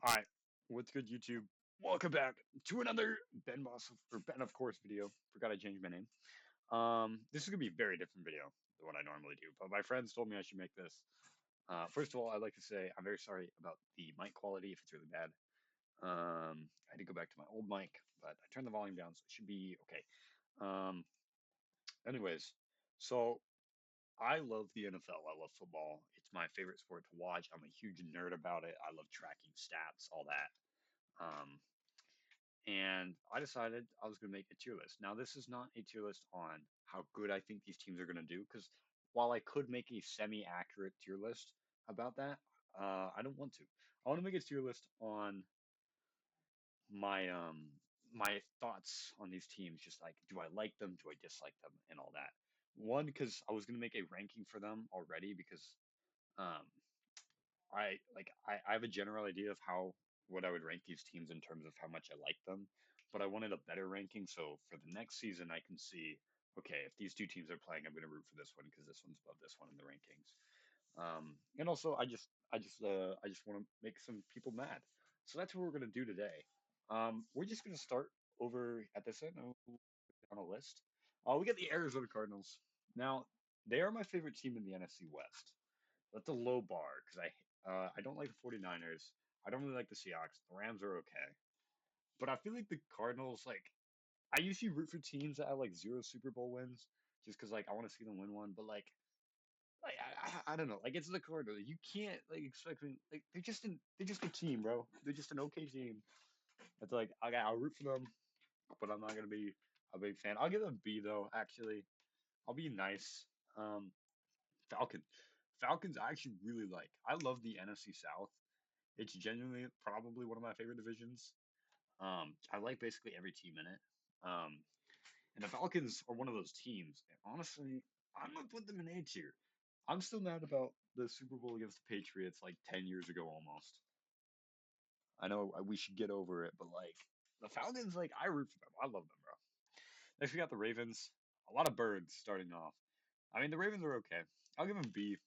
All right, what's good, YouTube? Welcome back to another Ben Moss or Ben of Course video. Forgot I changed my name. This is gonna be a very different video than what I normally do, but my friends told me I should make this. First of all, I'd like to say I'm very sorry about the mic quality if it's really bad. I had to go back to my old mic, but I turned the volume down, so it should be okay. Um, anyways, so I love the NFL. I love football. It's my favorite sport to watch. I'm a huge nerd about it. I love tracking stats, all that. Um, and I decided I was going to make a tier list. Now, this is not a tier list on how good I think these teams are going to do, because while I could make a semi-accurate tier list about that, I don't want to. I want to make a tier list on my thoughts on these teams, just like do I like them, do I dislike them, and all that. One, because I was going to make a ranking for them already, because um, I have a general idea of how what I would rank these teams in terms of how much I like them, but I wanted a better ranking so for the next season I can see, okay, if these two teams are playing, I'm going to root for this one because this one's above this one in the rankings. And also I just want to make some people mad. So that's what we're going to do today. We're just going to start over at this end on a list. We got the Arizona Cardinals. Now, they are my favorite team in the NFC West. That's a low bar because I don't like the 49ers. I don't really like the Seahawks. The Rams are okay. But I feel like the Cardinals, like, I usually root for teams that have like zero Super Bowl wins just because, like, I want to see them win one. But, like, I don't know. Like, it's the Cardinals. You can't, like, expect me. Like, they're just a team, bro. They're just an okay team. It's like, okay, I'll root for them, but I'm not going to be a big fan. I'll give them B, though, actually. I'll be nice. Um, Falcon. Falcons I actually really like. I love the NFC South. It's genuinely probably one of my favorite divisions. I like basically every team in it. Um, and the Falcons are one of those teams. And honestly, I'm gonna put them in A tier. I'm still mad about the Super Bowl against the Patriots like 10 years ago almost. I know we should get over it, but like the Falcons, like I root for them. I love them, bro. Next we got the Ravens. A lot of birds starting off. I mean the Ravens are okay. I'll give them B.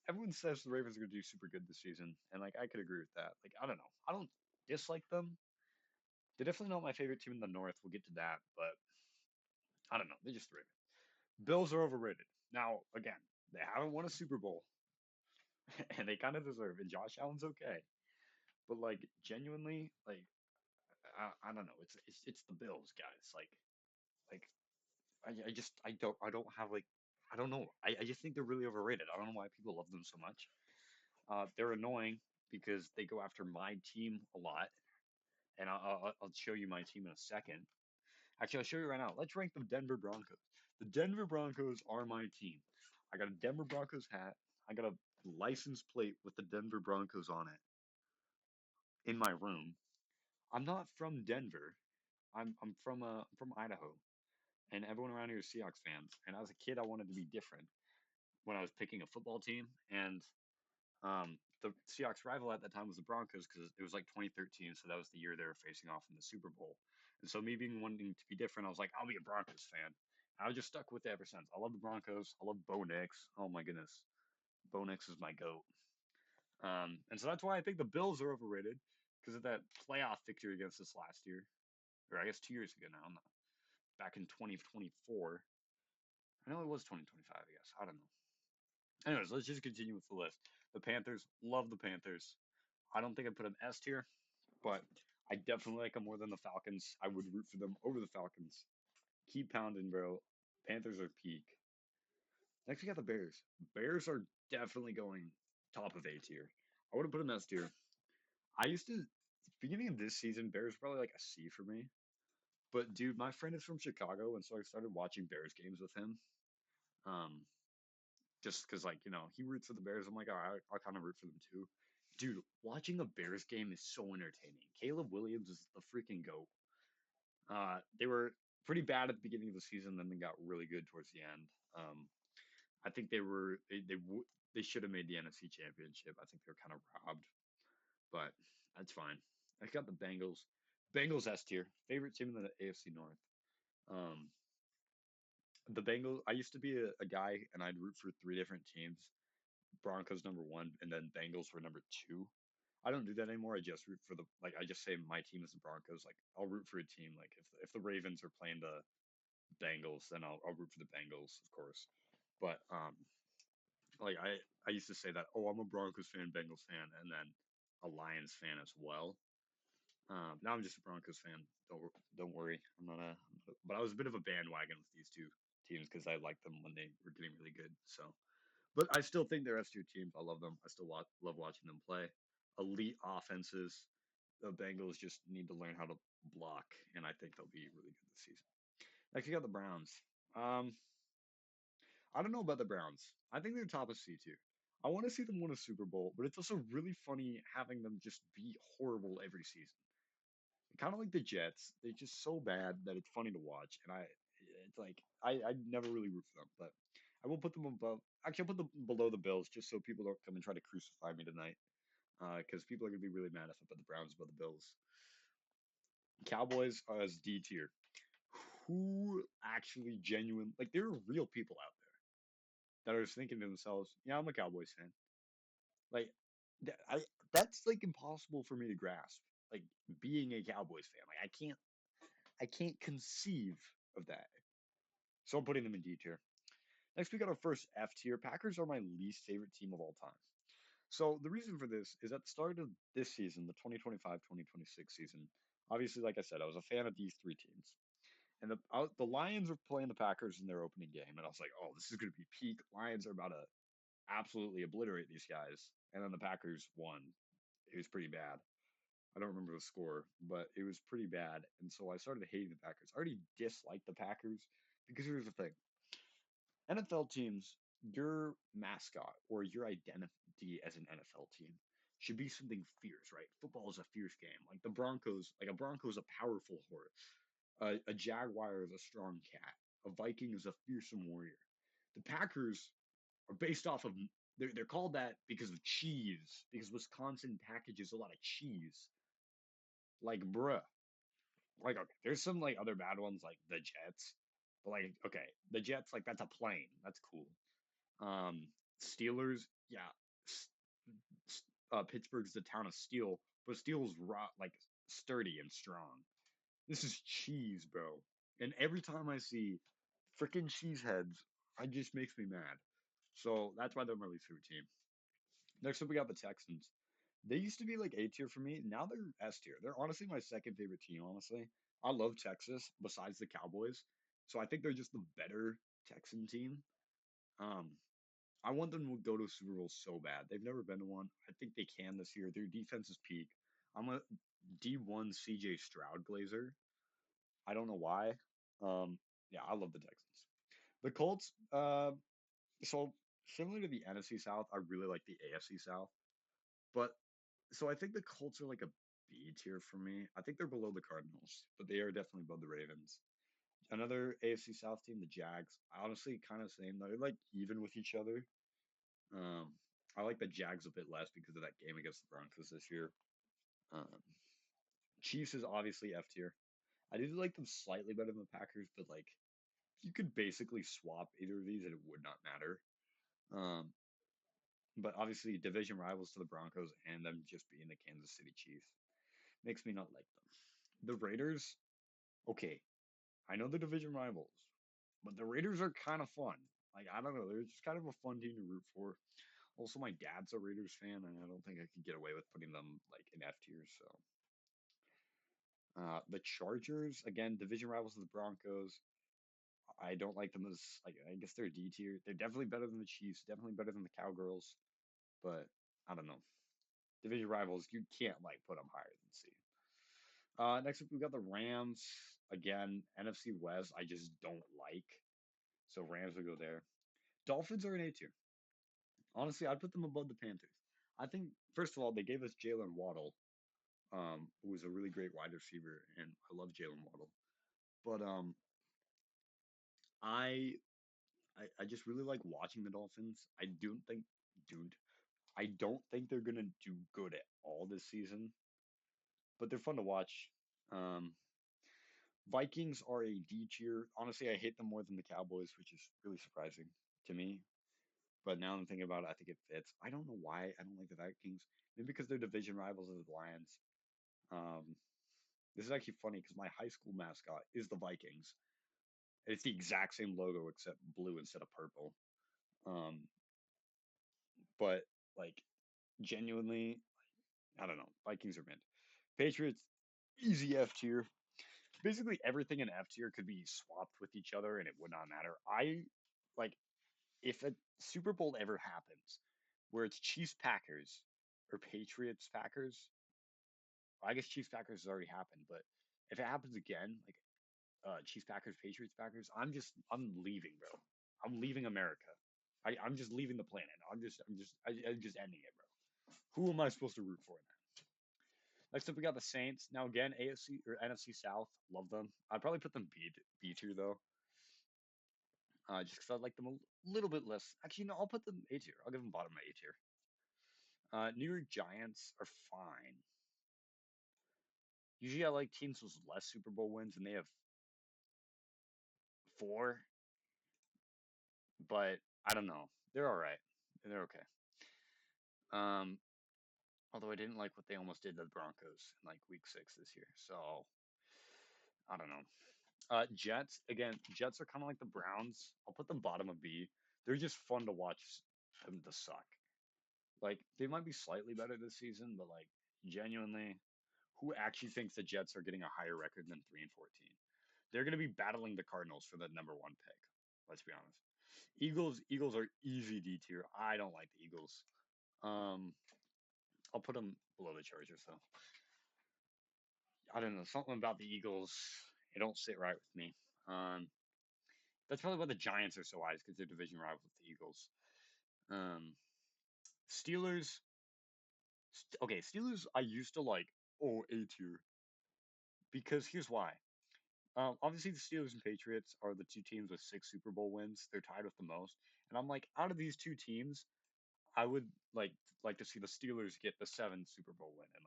Everyone says the Ravens are gonna do super good this season, and like I could agree with that. Like I don't know, I don't dislike them. They're definitely not my favorite team in the North. We'll get to that, but I don't know. They're just the Ravens. Bills are overrated. Now again, they haven't won a Super Bowl, and they kind of deserve it. Josh Allen's okay, but like genuinely, like I don't know. It's the Bills, guys. Like I don't have like I don't know. I just think they're really overrated. I don't know why people love them so much. They're annoying because they go after my team a lot, and I'll show you my team in a second. Actually, I'll show you right now. Let's rank the Denver Broncos. The Denver Broncos are my team. I got a Denver Broncos hat. I got a license plate with the Denver Broncos on it in my room. I'm not from Denver. I'm from Idaho, and everyone around here is Seahawks fans. And as a kid, I wanted to be different when I was picking a football team, and the Seahawks rival at that time was the Broncos because it was like 2013, so that was the year they were facing off in the Super Bowl. And so me being wanting to be different, I was like, I'll be a Broncos fan. And I was just stuck with it ever since. I love the Broncos. I love Bo Nix. Oh my goodness, Bo Nix is my goat. And so that's why I think the Bills are overrated because of that playoff victory against us last year, or I guess 2 years ago now, back in 2024. I know it was 2025. I guess I don't know. Anyways, let's just continue with the list. The Panthers, love the Panthers. I don't think I put them S tier, but I definitely like them more than the Falcons. I would root for them over the Falcons. Keep pounding, bro. Panthers are peak. Next, we got the Bears. Bears are definitely going top of A tier. I would have put them S tier. I used to, beginning of this season, Bears were probably like a C for me. But dude, my friend is from Chicago, and so I started watching Bears games with him. Um, just because like he roots for the Bears. I'm like, all right, I'll kind of root for them too. Dude, watching a Bears game is so entertaining. Caleb Williams is the freaking goat. They were pretty bad at the beginning of the season, then they got really good towards the end. I think they should have made the NFC Championship. I think they're kind of robbed, but that's fine. I got the Bengals. Bengals S tier, favorite team in the AFC North. Um, the Bengals. I used to be a guy, and I'd root for three different teams. Broncos number one, and then Bengals were number two. I don't do that anymore. I just root for the like. I just say my team is the Broncos. Like I'll root for a team. Like if the Ravens are playing the Bengals, then I'll root for the Bengals, of course. But like I used to say that. Oh, I'm a Broncos fan, Bengals fan, and then a Lions fan as well. Now I'm just a Broncos fan. Don't worry. But I was a bit of a bandwagon with these two teams because I liked them when they were getting really good. So, but I still think they're S tier teams. I love them. I still love watching them play. Elite offenses. The Bengals just need to learn how to block, and I think they'll be really good this season. Next, you got the Browns. Um, I don't know about the Browns. I think they're top of C tier. I want to see them win a Super Bowl, but it's also really funny having them just be horrible every season. Kind of like the Jets. They're just so bad that it's funny to watch, and it's like I never really root for them, but I will put them above. Actually, I'll put them below the Bills just so people don't come and try to crucify me tonight. Because people are gonna be really mad if I put the Browns above the Bills. Cowboys are as D tier. Who actually genuine like there are real people out there that are just thinking to themselves, "Yeah, I'm a Cowboys fan." Like I that's like impossible for me to grasp. Like being a Cowboys fan, like I can't conceive of that. So I'm putting them in D tier. Next, we got our first F tier. Packers are my least favorite team of all time. So the reason for this is at the start of this season, the 2025-2026 season, obviously, like I said, I was a fan of these three teams. And the Lions were playing the Packers in their opening game. And I was like, oh, this is going to be peak. Lions are about to absolutely obliterate these guys. And then the Packers won. It was pretty bad. I don't remember the score, but it was pretty bad. And so I started hating the Packers. I already disliked the Packers because here's the thing: NFL teams, your mascot or your identity as an NFL team should be something fierce, right? Football is a fierce game. Like the Broncos, like a Bronco is a powerful horse. A Jaguar is a strong cat. A Viking is a fearsome warrior. The Packers are based off of they're called that because of cheese, because Wisconsin packages a lot of cheese. Like bruh. Like okay, there's some like other bad ones like the Jets. But like okay, the Jets like that's a plane. That's cool. Um, Steelers, yeah. Pittsburgh's the town of steel, but steel's raw, like sturdy and strong. This is cheese, bro. And every time I see freaking cheese heads, it just makes me mad. So that's why they're my least favorite team. Next up, we got the Texans. They used to be like A tier for me. Now they're S tier. They're honestly my second favorite team, honestly. I love Texas besides the Cowboys. So I think they're just the better Texan team. Um, I want them to go to a Super Bowl so bad. They've never been to one. I think they can this year. Their defense is peak. I'm a D1 CJ Stroud Glazer. I don't know why. Yeah, I love the Texans. The Colts, so similar to the NFC South, I really like the AFC South. But so I think the Colts are like a B tier for me. I think they're below the Cardinals, but they are definitely above the Ravens. Another AFC South team, the Jags. Honestly, kind of same. They're like even with each other. Um, I like the Jags a bit less because of that game against the Broncos this year. Um, Chiefs is obviously F tier. I do like them slightly better than the Packers, but like you could basically swap either of these and it would not matter. Um, but obviously division rivals to the Broncos and them just being the Kansas City Chiefs makes me not like them. The Raiders, okay, I know the division rivals, but the Raiders are kind of fun. Like I don't know, they're just kind of a fun team to root for. Also, my dad's a Raiders fan, and I don't think I could get away with putting them like in F tier. So, the Chargers, again, division rivals of the Broncos. I don't like them as like I guess they're D tier. They're definitely better than the Chiefs, definitely better than the Cowgirls, but I don't know. Division rivals, you can't like put them higher than C. Next up, we got the Rams. Again, NFC West, I just don't like. So Rams will go there. Dolphins are an A tier. Honestly, I'd put them above the Panthers. I think first of all, they gave us Jalen Waddle, who was a really great wide receiver, and I love Jalen Waddle. But I, I just really like watching the Dolphins. I don't think, dude, I don't think they're gonna do good at all this season, but they're fun to watch. Um, Vikings are a D tier. Honestly, I hate them more than the Cowboys, which is really surprising to me. But now I'm thinking about it, I think it fits. I don't know why I don't like the Vikings. Maybe because they're division rivals of the Lions. Um, this is actually funny because my high school mascot is the Vikings. It's the exact same logo except blue instead of purple. Um, but like genuinely, I don't know. Vikings are mint. Patriots, easy F tier. Basically everything in F tier could be swapped with each other and it would not matter. I like if a Super Bowl ever happens where it's Chiefs Packers or Patriots Packers, I guess Chiefs Packers has already happened, but if it happens again, like Chiefs Packers, Patriots Packers, I'm leaving, bro. I'm leaving America. I'm just leaving the planet. I'm just ending it, bro. Who am I supposed to root for now? Next up, we got the Saints. Now again, AFC or NFC South, love them. I'd probably put them B tier though, just because I like them a little bit less. Actually, no, I'll put them A tier. I'll give them bottom A tier. New York Giants are fine. Usually, I like teams with less Super Bowl wins, and they have four, but I don't know. They're all right. They're okay. Um, although I didn't like what they almost did to the Broncos in like week 6 this year, so I don't know. Jets again. Jets are kind of like the Browns. I'll put them bottom of B. They're just fun to watch them to suck. Like they might be slightly better this season, but like genuinely, who actually thinks the Jets are getting a higher record than 3-14? They're going to be battling the Cardinals for the number 1 pick. Let's be honest. Eagles are easy D tier. I don't like the Eagles. Um, I'll put them below the Chargers though. I don't know, something about the Eagles. It don't sit right with me. Um, that's probably why the Giants are so high, because they're division rivals with the Eagles. Um, Steelers. Okay, Steelers. I used to like. Oh, A tier. Because here's why. Obviously, the Steelers and Patriots are the two teams with 6 Super Bowl wins. They're tied with the most. And I'm like, out of these two teams, I would like to see the Steelers get the 7 Super Bowl win and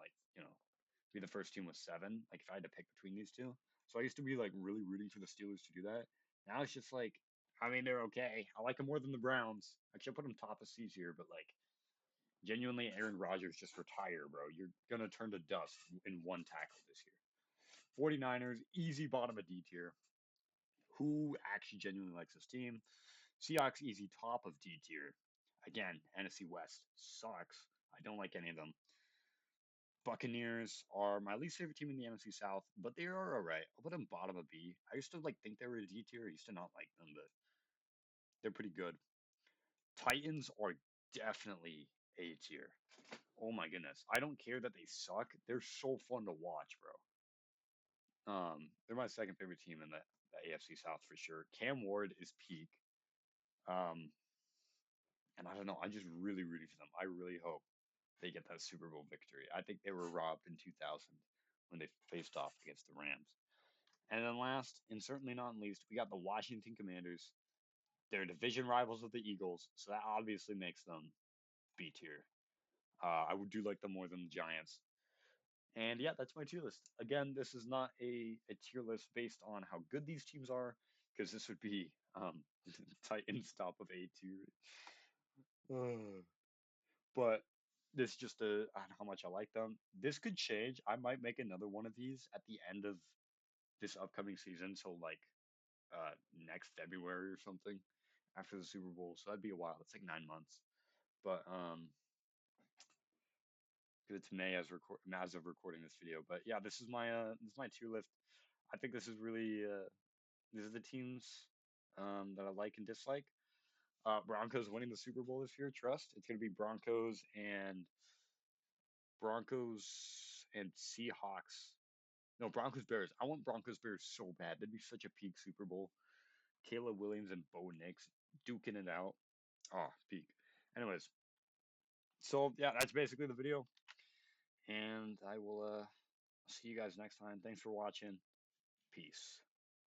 be the first team with 7. Like if I had to pick between these two, so I used to be like really rooting for the Steelers to do that. Now it's just like, I mean, they're okay. I like them more than the Browns. Actually, I put them top of C here, but like genuinely, Aaron Rodgers just retire, bro. You're gonna turn to dust in one tackle this year. 49ers, easy bottom of D tier. Who actually genuinely likes this team? Seahawks, easy top of D tier. Again, NFC West sucks. I don't like any of them. Buccaneers are my least favorite team in the NFC South, but they are alright. I'll put them bottom of B. I used to think they were a D tier. I used to not like them, but they're pretty good. Titans are definitely A tier. Oh my goodness. I don't care that they suck. They're so fun to watch, bro. They're my second favorite team in the AFC South for sure. Cam Ward is peak. Um, and I don't know. I'm just really rooting for them. I really hope they get that Super Bowl victory. I think they were robbed in 2000 when they faced off against the Rams. And then last, and certainly not least, we got the Washington Commanders. They're division rivals of the Eagles, so that obviously makes them B tier. I would do like them more than the Giants. And yeah, that's my tier list. Again, this is not a tier list based on how good these teams are, because this would be Titans top of A tier. But this is just on how much I like them. This could change. I might make another one of these at the end of this upcoming season, so like next February or something after the Super Bowl. So that'd be a while. It's like 9 months. But 'cause it's May as of recording this video. But yeah, this is my tier list. I think this is really these are the teams that I like and dislike. Broncos winning the Super Bowl this year. Trust it's gonna be Broncos and Seahawks. No, Broncos Bears. I want Broncos Bears so bad. That'd be such a peak Super Bowl. Caleb Williams and Bo Nix duking it out. Oh, peak. Anyways, so yeah, that's basically the video, and I will see you guys next time. Thanks for watching. Peace.